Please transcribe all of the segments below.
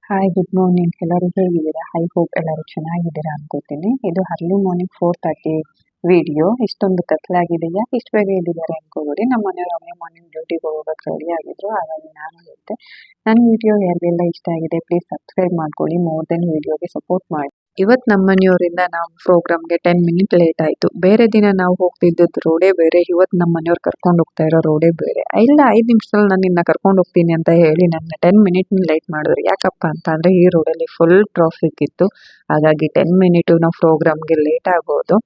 Hi good morning ಎಲ್ಲರೂ ಹೇಗಿದ್ದೀರಾ? I hope ಎಲ್ಲರೂ ಚೆನ್ನಾಗಿದ್ದೀರಾ ಅನ್ಕೋತೀನಿ. ಇದು ಅರ್ಲಿ ಮಾರ್ನಿಂಗ್ 4:30 ವಿಡಿಯೋ. ಇಷ್ಟೊಂದು ಕತ್ಲಾಗಿದೆಯಾ, ಇಷ್ಟು ಬೇಗ ಎದ್ದಿದ್ದಾರೆ ಅನ್ಕೋಬೇಡಿ. ನಮ್ಮ ಮನೆಯವರು ಅರ್ಲಿ ಮಾರ್ನಿಂಗ್ ಡ್ಯೂಟಿಗೆ ಹೋಗೋಕೆ ರೆಡಿ ಆಗಿದ್ರು, ಹಾಗಾಗಿ ನಾನು ಹೇಳ್ತೆ ನನ್ನ ವಿಡಿಯೋ ಯಾರಿಗೆಲ್ಲ ಇಷ್ಟ ಆಗಿದೆ ಪ್ಲೀಸ್ ಸಬ್ಸ್ಕ್ರೈಬ್ ಮಾಡ್ಕೊಳ್ಳಿ, ಮೋರ್ ದೆನ್ ವಿಡಿಯೋಗೆ ಸಪೋರ್ಟ್ ಮಾಡಿ. ಇವತ್ತು ನಮ್ಮ ಮನೆಯವರಿಂದ ನಾವು ಪ್ರೋಗ್ರಾಮ್ಗೆ 10 ಮಿನಿಟ್ ಲೇಟ್ ಆಯಿತು. ಬೇರೆ ದಿನ ನಾವು ಹೋಗ್ತಿದ್ದದ್ದು ರೋಡೇ ಬೇರೆ, ಇವತ್ತು ನಮ್ಮ ಮನೆಯವ್ರು ಕರ್ಕೊಂಡು ಹೋಗ್ತಾ ಇರೋ ರೋಡೇ ಬೇರೆ. ಇಲ್ಲ 5 ನಿಮಿಷದಲ್ಲಿ ನಾನು ನಿನ್ನ ಕರ್ಕೊಂಡು ಹೋಗ್ತೀನಿ ಅಂತ ಹೇಳಿ ನನ್ನ 10 ಮಿನಿಟ್ ಲೇಟ್ ಮಾಡಿದ್ರು. ಯಾಕಪ್ಪ ಅಂತ ಅಂದರೆ ಈ ರೋಡಲ್ಲಿ ಫುಲ್ ಟ್ರಾಫಿಕ್ ಇತ್ತು, ಹಾಗಾಗಿ 10 ಮಿನಿಟು ನಾವು ಪ್ರೋಗ್ರಾಮ್ಗೆ ಲೇಟ್ ಆಗೋದು.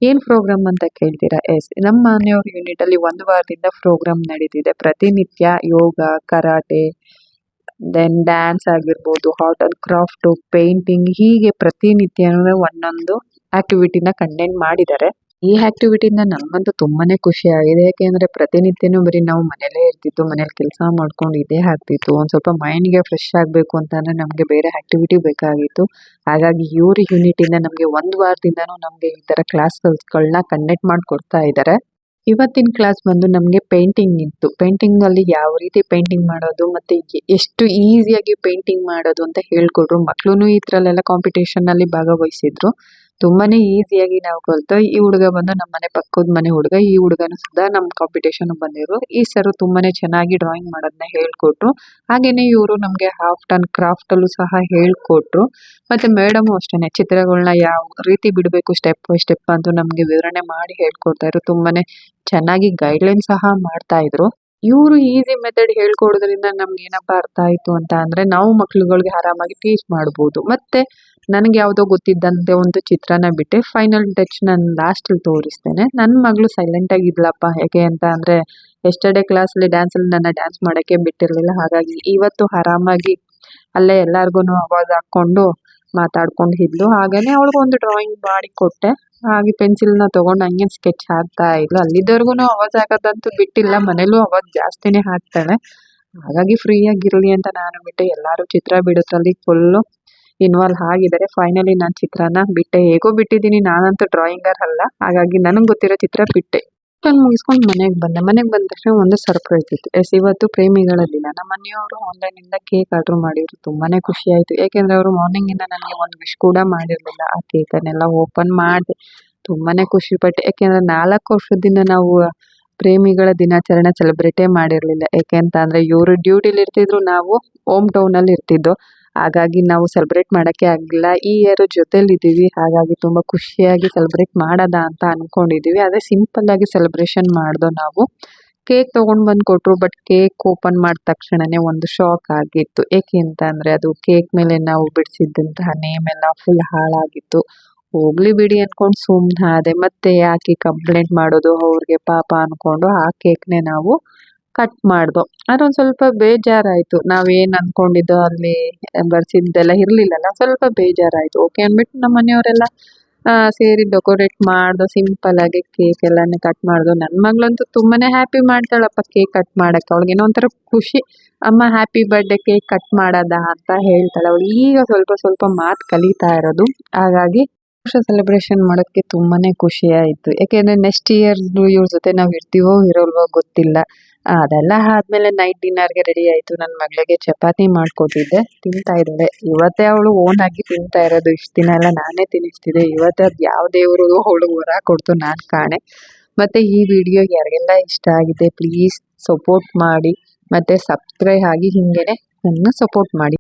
ಏನು ಪ್ರೋಗ್ರಾಮ್ ಅಂತ ಕೇಳ್ತೀರಾ? ನಮ್ಮ ಮನೆಯವ್ರ ಯೂನಿಟಲ್ಲಿ 1 ವಾರದಿಂದ ಪ್ರೋಗ್ರಾಮ್ ನಡೀತಿದೆ. ಪ್ರತಿನಿತ್ಯ ಯೋಗ, ಕರಾಟೆ, ದೆನ್ ಡ್ಯಾನ್ಸ್ ಆಗಿರ್ಬೋದು, ಆರ್ಟ್ ಆ್ಯಂಡ್ ಕ್ರಾಫ್ಟು, ಪೇಂಟಿಂಗ್, ಹೀಗೆ ಪ್ರತಿನಿತ್ಯನೂ ಒಂದೊಂದು ಆಕ್ಟಿವಿಟಿನ ಕಂಡಕ್ಟ್ ಮಾಡಿದ್ದಾರೆ. ಈ ಆಕ್ಟಿವಿಟಿಯಿಂದ ನನಗಂತೂ ತುಂಬಾನೇ ಖುಷಿ ಆಗಿದೆ. ಯಾಕೆಂದರೆ ಪ್ರತಿನಿತ್ಯನೂ ಬರೀ ನಾವು ಮನೇಲೇ ಇರ್ತಿತ್ತು, ಮನೇಲಿ ಕೆಲಸ ಮಾಡ್ಕೊಂಡು ಇದೇ ಆಗ್ತಿತ್ತು. ಒಂದು ಸ್ವಲ್ಪ ಮೈಂಡ್ಗೆ ಫ್ರೆಶ್ ಆಗಬೇಕು ಅಂತಂದರೆ ನಮಗೆ ಬೇರೆ ಆಕ್ಟಿವಿಟಿ ಬೇಕಾಗಿತ್ತು. ಹಾಗಾಗಿ ಇವ್ರ ಯೂನಿಟಿಂದ ನಮಗೆ 1 ವಾರದಿಂದನೂ ನಮಗೆ ಈ ಥರ ಕ್ಲಾಸ್ಗಳನ್ನ ಕಂಡಕ್ಟ್ ಮಾಡಿಕೊಡ್ತಾ ಇದ್ದಾರೆ. ಇವತ್ತಿನ ಕ್ಲಾಸ್ ಬಂದು ನಮಗೆ ಪೇಂಟಿಂಗ್ ಇತ್ತು. ಪೇಂಟಿಂಗಲ್ಲಿ ಯಾವ ರೀತಿ ಪೇಂಟಿಂಗ್ ಮಾಡೋದು ಮತ್ತು ಎಷ್ಟು ಈಸಿಯಾಗಿ ಪೇಂಟಿಂಗ್ ಮಾಡೋದು ಅಂತ ಹೇಳ್ಕೊಟ್ರು. ಮಕ್ಕಳು ಈ ಥರಲ್ಲೆಲ್ಲ ಕಾಂಪಿಟೇಷನ್ನಲ್ಲಿ ಭಾಗವಹಿಸಿದ್ರು. ತುಂಬಾ ಈಸಿಯಾಗಿ ನಾವು ಕಲಿತು. ಈ ಹುಡುಗ ಬಂದು ನಮ್ಮ ಮನೆ ಪಕ್ಕದ ಮನೆ ಹುಡುಗ. ಈ ಹುಡುಗನೂ ಸುಧಾ ನಮ್ಮ ಕಾಂಪಿಟೇಷನ್ ಬಂದಿರು. ಈ ಸರ್ ತುಂಬಾ ಚೆನ್ನಾಗಿ ಡ್ರಾಯಿಂಗ್ ಮಾಡೋದನ್ನ ಹೇಳ್ಕೊಟ್ರು. ಹಾಗೆಯೇ ಇವರು ನಮಗೆ ಆರ್ಟ್ ಆ್ಯಂಡ್ ಕ್ರಾಫ್ಟಲ್ಲೂ ಸಹ ಹೇಳ್ಕೊಟ್ರು. ಮತ್ತು ಮೇಡಮು ಅಷ್ಟೇ ಚಿತ್ರಗಳನ್ನ ಯಾವ ರೀತಿ ಬಿಡಬೇಕು ಸ್ಟೆಪ್ ಬೈ ಸ್ಟೆಪ್ ಅಂತೂ ನಮಗೆ ವಿವರಣೆ ಮಾಡಿ ಹೇಳ್ಕೊಡ್ತಾ ಇದ್ರು. ತುಂಬಾ ಚೆನ್ನಾಗಿ ಗೈಡ್ಲೈನ್ ಸಹ ಮಾಡ್ತಾ ಇದ್ರು. ಇವರು ಈಸಿ ಮೆಥಡ್ ಹೇಳ್ಕೊಡೋದ್ರಿಂದ ನಮ್ಗೆ ಏನಪ್ಪ ಅರ್ಥ ಆಯಿತು ಅಂತ ಅಂದರೆ ನಾವು ಮಕ್ಳುಗಳಿಗೆ ಆರಾಮಾಗಿ ಟೀಚ್ ಮಾಡ್ಬೋದು. ಮತ್ತು ನನಗೆ ಯಾವುದೋ ಗೊತ್ತಿದ್ದಂತೆ ಒಂದು ಚಿತ್ರನ ಬಿಟ್ಟೆ ಫೈನಲ್ ಟಚ್ ನಾನು ಲಾಸ್ಟಲ್ಲಿ ತೋರಿಸ್ತೇನೆ. ನನ್ನ ಮಗಳು ಸೈಲೆಂಟಾಗಿ ಇದ್ಲಪ್ಪ. ಯಾಕೆ ಅಂತ ಅಂದರೆ ಎಸ್ಟರ್ಡೇ ಕ್ಲಾಸಲ್ಲಿ ಡ್ಯಾನ್ಸಲ್ಲಿ ನನ್ನ ಡ್ಯಾನ್ಸ್ ಮಾಡೋಕ್ಕೆ ಬಿಟ್ಟಿರಲಿಲ್ಲ. ಹಾಗಾಗಿ ಇವತ್ತು ಆರಾಮಾಗಿ ಅಲ್ಲೇ ಎಲ್ಲರಿಗೂ ಅವಾಜ್ ಹಾಕ್ಕೊಂಡು ಮಾತಾಡ್ಕೊಂಡು ಇದ್ಲು. ಹಾಗೆಯೇ ಅವಳಿಗೊಂದು ಡ್ರಾಯಿಂಗ್ ಮಾಡಿ ಕೊಟ್ಟೆ. ಹಾಗೆ ಪೆನ್ಸಿಲ್ನ ತೊಗೊಂಡು ಹಂಗೆ ಸ್ಕೆಚ್ ಹಾಕ್ತಾ ಇದ್ಲು. ಅಲ್ಲಿದ್ದವ್ರಿಗೂ ಅವಾಜ್ ಹಾಕೋದಂತೂ ಬಿಟ್ಟಿಲ್ಲ, ಮನೇಲೂ ಅವಾಜ್ ಜಾಸ್ತಿನೇ ಹಾಕ್ತಾಳೆ. ಹಾಗಾಗಿ ಫ್ರೀಯಾಗಿರಲಿ ಅಂತ ನಾನು ಬಿಟ್ಟೆ. ಎಲ್ಲರೂ ಚಿತ್ರ ಬಿಡೋದ್ರಲ್ಲಿ ಫುಲ್ಲು ಇನ್ವಾಲ್ವ್ ಆಗಿದ್ದಾರೆ. ಫೈನಲಿ ನಾನು ಚಿತ್ರನ ಬಿಟ್ಟೆ. ಹೇಗೋ ಬಿಟ್ಟಿದ್ದೀನಿ, ನಾನಂತೂ ಡ್ರಾಯಿಂಗರ್ ಅಲ್ಲ, ಹಾಗಾಗಿ ನನಗೆ ಗೊತ್ತಿರೋ ಚಿತ್ರ ಬಿಟ್ಟೆ. ನಾನು ಮುಗಿಸ್ಕೊಂಡು ಮನೆಗೆ ಬಂದೆ. ಮನೆಗೆ ಬಂದ ತಕ್ಷಣ ಒಂದು ಸರ್ಪ್ರೈಸ್ ಇತ್ತು. ಇವತ್ತು ಪ್ರೇಮಿಗಳ ದಿನ. ನಮ್ಮ ಮನೆಯವರು ಆನ್ಲೈನಿಂದ ಕೇಕ್ ಆರ್ಡ್ರ್ ಮಾಡಿದ್ರು. ತುಂಬಾ ಖುಷಿ ಆಯಿತು. ಯಾಕೆಂದರೆ ಅವರು ಮಾರ್ನಿಂಗಿಂದ ನನಗೆ ಒಂದು ವಿಶ್ ಕೂಡ ಮಾಡಿರಲಿಲ್ಲ. ಆ ಕೇಕನ್ನೆಲ್ಲ ಓಪನ್ ಮಾಡಿದೆ. ತುಂಬಾ ಖುಷಿಪಟ್ಟೆ. ಯಾಕೆಂದರೆ 4 ವರ್ಷದಿಂದ ನಾವು ಪ್ರೇಮಿಗಳ ದಿನಾಚರಣೆ ಸೆಲೆಬ್ರೇಟೇ ಮಾಡಿರಲಿಲ್ಲ. ಯಾಕೆ ಅಂತ ಅಂದರೆ ಇವರು ಡ್ಯೂಟಿಲಿ ಇರ್ತಿದ್ರು, ನಾವು ಹೋಮ್ ಟೌನಲ್ಲಿ ಇರ್ತಿದ್ದೋ. ಹಾಗಾಗಿ ನಾವು ಸೆಲೆಬ್ರೇಟ್ ಮಾಡೋಕ್ಕೆ ಆಗಲಿಲ್ಲ. ಈ ಇಯರ್ ಜೊತೆಲಿದ್ದೀವಿ, ಹಾಗಾಗಿ ತುಂಬ ಖುಷಿಯಾಗಿ ಸೆಲೆಬ್ರೇಟ್ ಮಾಡೋದ ಅಂತ ಅಂದ್ಕೊಂಡಿದ್ದೀವಿ. ಅದೇ ಸಿಂಪಲ್ಲಾಗಿ ಸೆಲೆಬ್ರೇಷನ್ ಮಾಡ್ದೋ ನಾವು. ಕೇಕ್ ತೊಗೊಂಡು ಬಂದು ಕೊಟ್ಟರು. ಬಟ್ ಕೇಕ್ ಓಪನ್ ಮಾಡಿದ ತಕ್ಷಣವೇ ಒಂದು ಶಾಕ್ ಆಗಿತ್ತು. ಏಕೆ ಅಂತ ಅಂದರೆ ಅದು ಕೇಕ್ ಮೇಲೆ ನಾವು ಬಿಡಿಸಿದ್ದಂತಹ ನೇಮ್ ಎಲ್ಲ ಫುಲ್ ಹಾಳಾಗಿತ್ತು. ಹೋಗ್ಲಿ ಬಿಡಿ ಅಂದ್ಕೊಂಡು ಸುಮ್ಮನಾದೆ. ಮತ್ತೆ ಯಾಕೆ ಕಂಪ್ಲೇಂಟ್ ಮಾಡೋದು ಅವ್ರಿಗೆ ಪಾಪ ಅಂದ್ಕೊಂಡು ಆ ಕೇಕ್ನೇ ನಾವು ಕಟ್ ಮಾಡ್ದೋ. ಅದೊಂದು ಸ್ವಲ್ಪ ಬೇಜಾರಾಯಿತು. ನಾವೇನು ಅಂದ್ಕೊಂಡಿದ್ದೋ ಅಲ್ಲಿ ಬರ್ಸಿದ್ದೆಲ್ಲ ಇರಲಿಲ್ಲಲ್ಲ, ಸ್ವಲ್ಪ ಬೇಜಾರಾಯಿತು. ಓಕೆ ಅಂದ್ಬಿಟ್ಟು ನಮ್ಮ ಮನೆಯವರೆಲ್ಲ ಸೇರಿ ಡೆಕೋರೇಟ್ ಮಾಡ್ದೋ. ಸಿಂಪಲ್ಲಾಗಿ ಕೇಕ್ ಎಲ್ಲನೇ ಕಟ್ ಮಾಡ್ದೋ. ನನ್ನ ಮಗಳಂತೂ ತುಂಬಾ ಹ್ಯಾಪಿ ಮಾಡ್ತಾಳಪ್ಪ ಕೇಕ್ ಕಟ್ ಮಾಡೋಕ್ಕೆ. ಅವಳಿಗೇನೋ ಒಂಥರ ಖುಷಿ, ಅಮ್ಮ ಹ್ಯಾಪಿ ಬರ್ಡೇ ಕೇಕ್ ಕಟ್ ಮಾಡೋದ ಅಂತ ಹೇಳ್ತಾಳೆ. ಅವಳು ಈಗ ಸ್ವಲ್ಪ ಸ್ವಲ್ಪ ಮಾತು ಕಲಿತಾ ಇರೋದು. ಹಾಗಾಗಿ ಸೆಲೆಬ್ರೇಷನ್ ಮಾಡೋಕ್ಕೆ ತುಂಬಾ ಖುಷಿ ಆಯಿತು. ಯಾಕೆಂದರೆ ನೆಕ್ಸ್ಟ್ ಇಯರ್ ಇವ್ರ ಜೊತೆ ನಾವು ಇರ್ತೀವೋ ಇರೋಲ್ವೋ ಗೊತ್ತಿಲ್ಲ. ಅದೆಲ್ಲ ಆದಮೇಲೆ ನೈಟ್ ಡಿನ್ನರ್ಗೆ ರೆಡಿ ಆಯಿತು. ನನ್ನ ಮಗಳಿಗೆ ಚಪಾತಿ ಮಾಡಿಕೊಟ್ಟಿದ್ದೆ, ತಿಂತಾ ಇದ್ದಾಳೆ. ಇವತ್ತೇ ಅವಳು ಓನಾಗಿ ತಿಂತಾ ಇರೋದು. ಇಷ್ಟು ದಿನ ಎಲ್ಲ ನಾನೇ ತಿನ್ನಿಸ್ತಿದ್ದೆ. ಇವತ್ತೇ ಅದು ಯಾವ ದೇವರು ಅವಳು ಹೊರ ಕೊಡ್ತು ನಾನು ಕಾಣೆ. ಮತ್ತು ಈ ವಿಡಿಯೋ ಯಾರಿಗೆಲ್ಲ ಇಷ್ಟ ಆಗಿದೆ ಪ್ಲೀಸ್ ಸಪೋರ್ಟ್ ಮಾಡಿ, ಮತ್ತು ಸಬ್ಸ್ಕ್ರೈಬ್ ಆಗಿ ಹೀಗೇ ನನ್ನ ಸಪೋರ್ಟ್ ಮಾಡಿ.